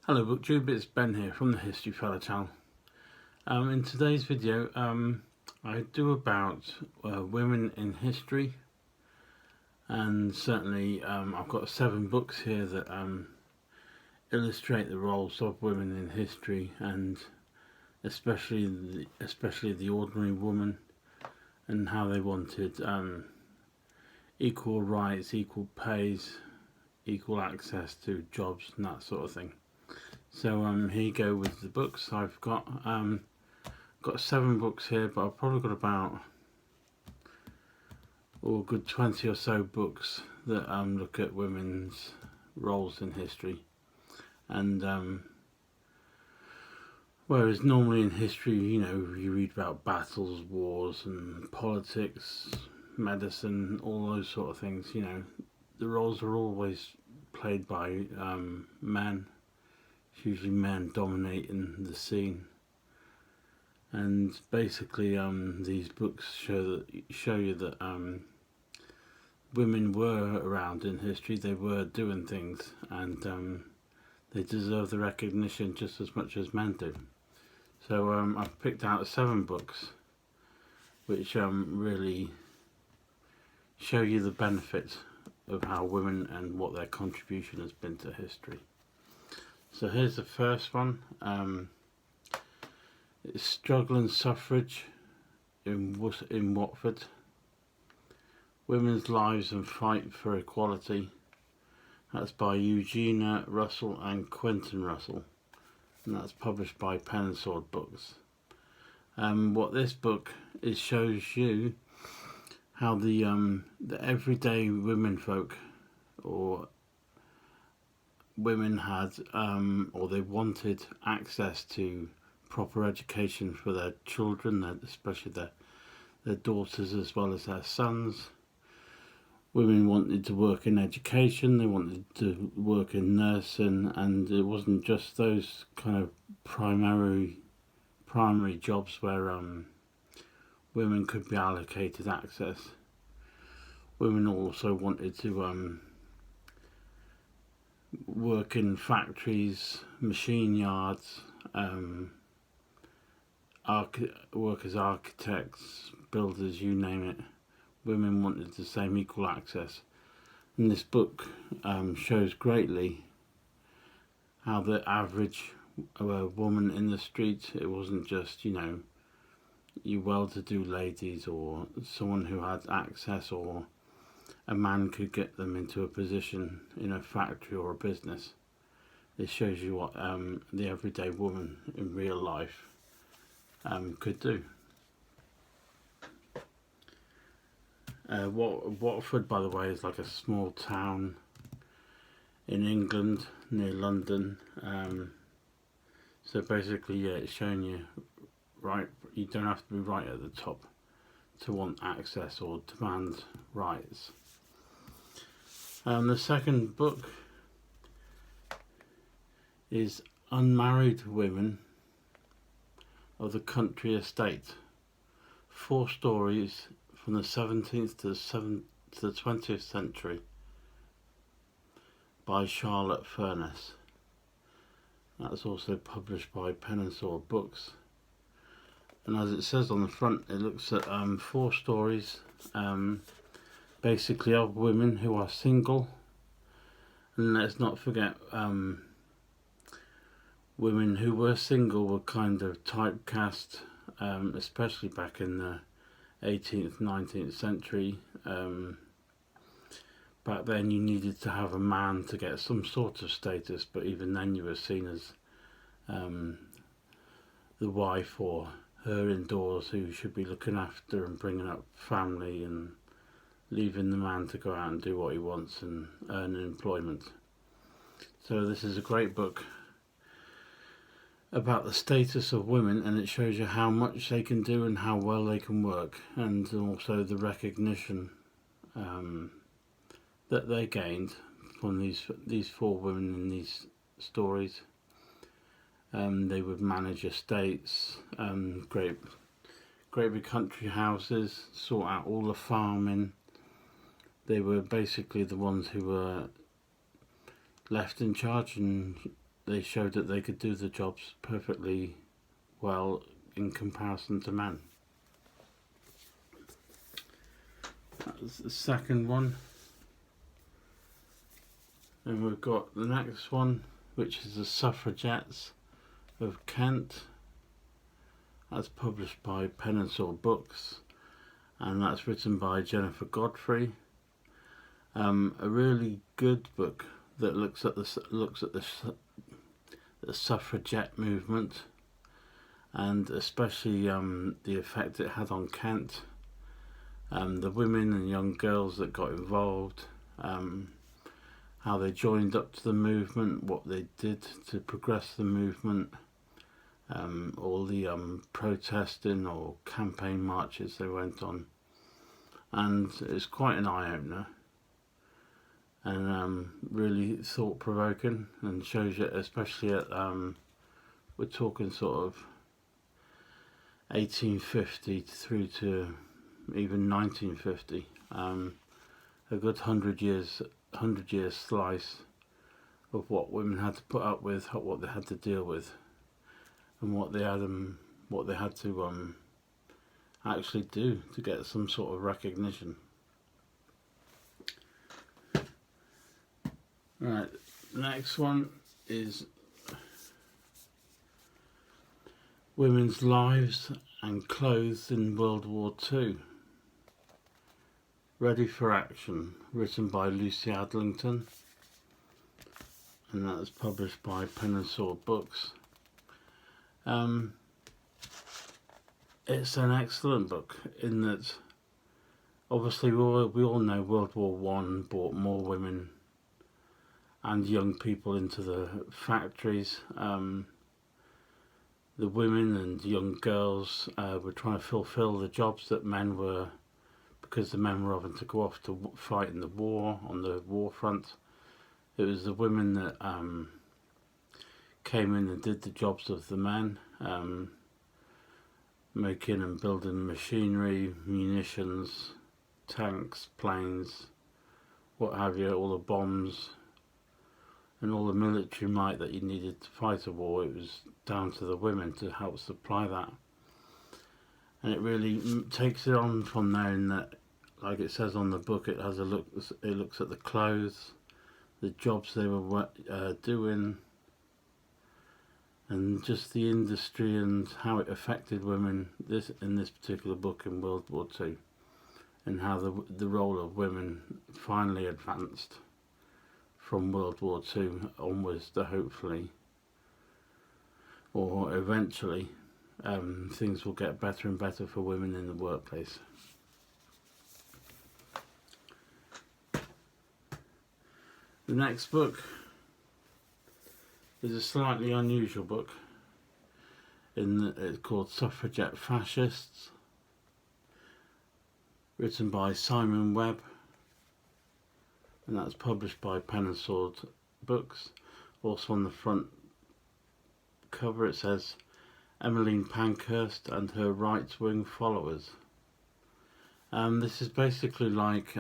Hello BookTube, it's Ben here from the History Fella channel. In today's video I do about women in history, and certainly I've got 7 books here that illustrate the roles of women in history, and especially the ordinary woman, and how they wanted equal rights, equal pays, equal access to jobs and that sort of thing. So here you go with the books. I've got 7 books here, but I've probably got about a good 20 or so books that look at women's roles in history. And whereas normally in history, you read about battles, wars, and politics, medicine, all those sort of things. The roles are always played by men. It's usually men dominating the scene, and basically these books show you that women were around in history. They were doing things, and they deserve the recognition just as much as men do. So I've picked out 7 books which really show you the benefits of how women and what their contribution has been to history. So here's the first one. It's Struggling Suffrage in Watford. Women's Lives and Fight for Equality. That's by Eugenia Russell and Quentin Russell, and that's published by Pen and Sword Books. What this book is shows you how the everyday womenfolk, or women had or they wanted access to proper education for their children, especially their daughters as well as their sons. Women wanted to work in education, they wanted to work in nursing, and it wasn't just those kind of primary jobs where women could be allocated access. Women also wanted to work in factories, machine yards, work as architects, builders, you name it. Women wanted the same equal access. And this book shows greatly how the average woman in the street, it wasn't just, you well-to-do ladies or someone who had access, or a man could get them into a position in a factory or a business. This shows you what the everyday woman in real life could do. Watford, by the way, is like a small town in England near London. So basically, yeah, it's showing you right. You don't have to be right at the top to want access or demand rights. The second book is Unmarried Women of the Country Estate. 4 stories from the 17th to the 20th century by Charlotte Furness. That's also published by Pen and Sword Books. And as it says on the front, it looks at 4 stories basically of women who are single. And let's not forget, women who were single were kind of typecast, especially back in the 18th, 19th century. Back then you needed to have a man to get some sort of status, but even then you were seen as the wife or her indoors, who should be looking after and bringing up family and leaving the man to go out and do what he wants and earn employment. So this is a great book about the status of women, and it shows you how much they can do and how well they can work, and also the recognition that they gained from these 4 women in these stories. They would manage estates, great big country houses, sort out all the farming. They were basically the ones who were left in charge and they showed that they could do the jobs perfectly well in comparison to men. That's the second one. And we've got the next one, which is the Suffragettes of Kent. That's published by Pen and Sword Books, and that's written by Jennifer Godfrey. A really good book that looks at the suffragette movement, and especially the effect it had on Kent, the women and young girls that got involved, how they joined up to the movement, what they did to progress the movement, all the protesting or campaign marches they went on, and it's quite an eye-opener and really thought-provoking, and shows you, especially at we're talking sort of 1850 through to even 1950, a good 100 year slice of what women had to put up with, what they had to deal with, and what they had to actually do to get some sort of recognition. Right, next one is Women's Lives and Clothes in World War II. Ready for Action, written by Lucy Adlington, and that is published by Pen and Sword Books. It's an excellent book in that obviously we all know World War I brought more women and young people into the factories. The women and young girls were trying to fulfill the jobs that men were, because the men were having to go off to fight in the war, on the war front. It was the women that came in and did the jobs of the men, making and building machinery, munitions, tanks, planes, what have you, all the bombs and all the military might that you needed to fight a war. It was down to the women to help supply that. And it really takes it on from there, in that, like it says on the book, it has a look. It looks at the clothes, the jobs they were doing, and just the industry and how it affected women. In this particular book in World War II, and how the role of women finally advanced from World War II onwards to hopefully, or eventually, things will get better and better for women in the workplace. The next book is a slightly unusual book. It's called Suffragette Fascists, written by Simon Webb, and that's published by Pen and Sword Books. Also on the front cover it says Emmeline Pankhurst and her right-wing followers. This is basically like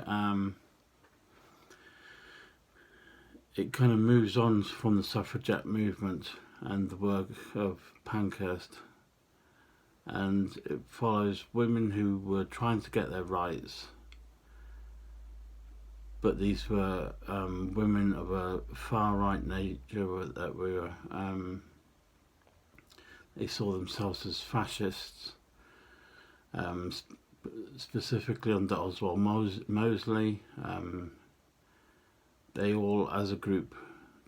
it kind of moves on from the suffragette movement and the work of Pankhurst, and it follows women who were trying to get their rights, but these were women of a far right nature that were they saw themselves as fascists, specifically under Oswald Mosley. They all, as a group,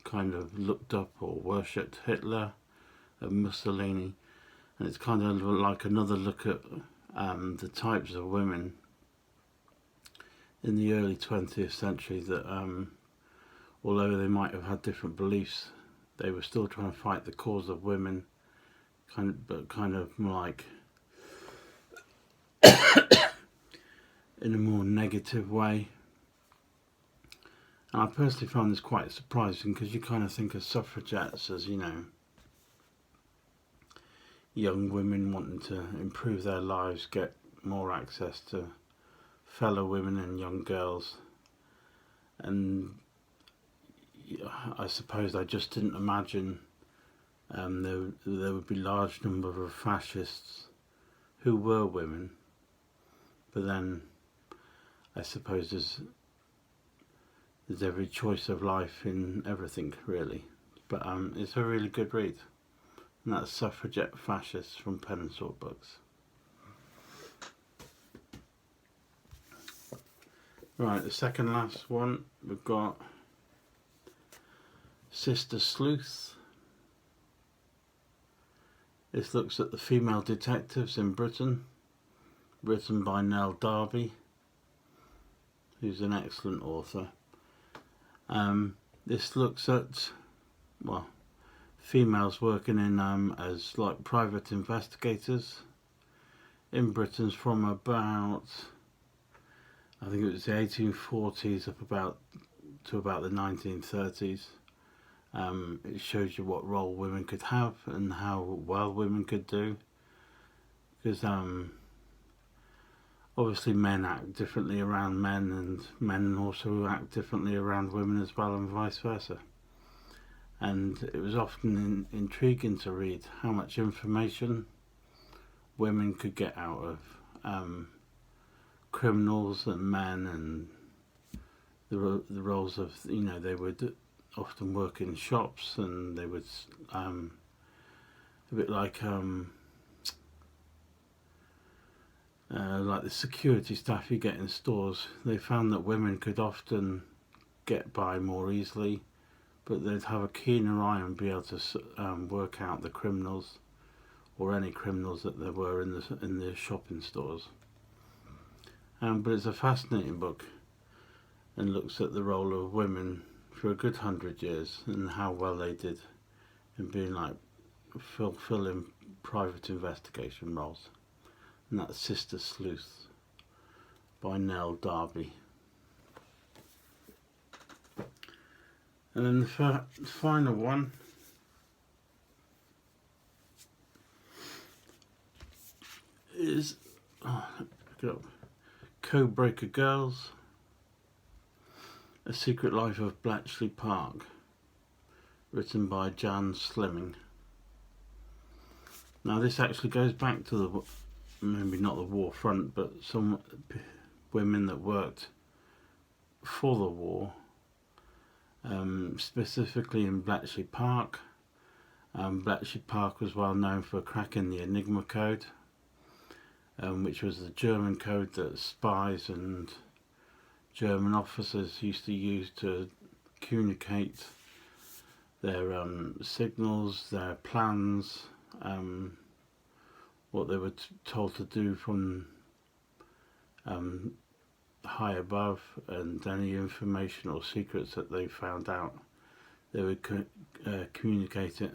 kind of looked up or worshipped Hitler and Mussolini, and it's kind of like another look at the types of women in the early 20th century that, although they might have had different beliefs, they were still trying to fight the cause of women, but kind of like in a more negative way. And I personally found this quite surprising, because you kind of think of suffragettes as, you know, young women wanting to improve their lives, get more access to fellow women and young girls, and I suppose I just didn't imagine there would be large number of fascists who were women. But then I suppose there's every choice of life in everything, really. But it's a really good read. And that's Suffragette Fascists from Pen and Sword Books. Right, the second last one, we've got Sister Sleuth. This looks at the female detectives in Britain, written by Nell Darby, who's an excellent author. This looks at, well, females working in as like private investigators in Britain from about, I think it was the 1840s up to about the 1930s. It shows you what role women could have and how well women could do, because obviously men act differently around men, and men also act differently around women as well, and vice versa. And it was often intriguing to read how much information women could get out of criminals and men, and the roles of, they would often work in shops, and they would a bit like the security staff you get in stores. They found that women could often get by more easily, but they'd have a keener eye and be able to work out the criminals, or any criminals that there were in the shopping stores. But it's a fascinating book, and looks at the role of women for a good 100 years and how well they did in being like fulfilling private investigation roles. And that's Sister Sleuth by Nell Darby. And then the final one is Cobreaker Girls, A Secret Life of Bletchley Park, written by Jan Slimming. Now this actually goes back to maybe not the war front, but some women that worked for the war, specifically in Bletchley Park. Bletchley Park was well known for cracking the Enigma code, which was the German code that spies and German officers used to use to communicate their signals, their plans, what they were told to do from high above, and any information or secrets that they found out, they would communicate it,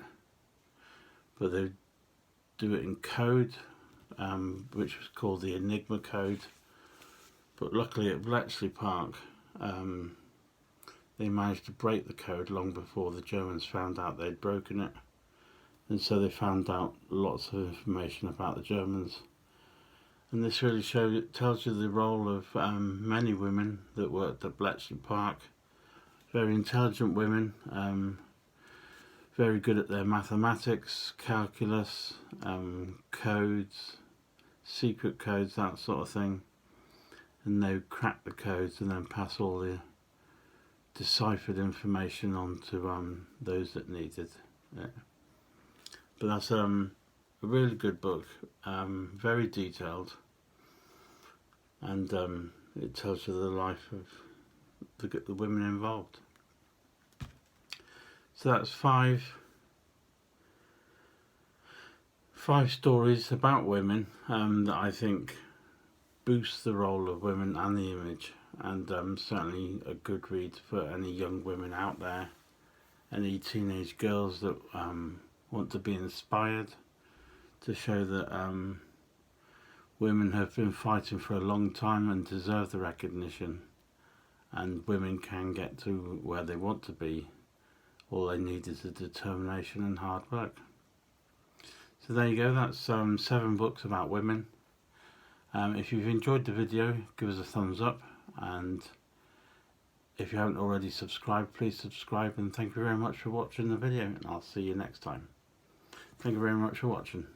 but they'd do it in code, which was called the Enigma code. But luckily at Bletchley Park, they managed to break the code long before the Germans found out they'd broken it, and so they found out lots of information about the Germans. And this really tells you the role of many women that worked at Bletchley Park. Very intelligent women, very good at their mathematics, calculus, codes, secret codes, that sort of thing. And they would crack the codes and then pass all the deciphered information on to those that needed it. But that's a really good book, very detailed, and it tells you the life of the women involved. So that's five stories about women that I think boost the role of women and the image, and certainly a good read for any young women out there, any teenage girls that want to be inspired, to show that women have been fighting for a long time and deserve the recognition, and women can get to where they want to be. All they need is the determination and hard work. So there you go, that's 7 books about women. If you've enjoyed the video, give us a thumbs up, and If you haven't already subscribed, please subscribe, and thank you very much for watching the video, and I'll see you next time. Thank you very much for watching.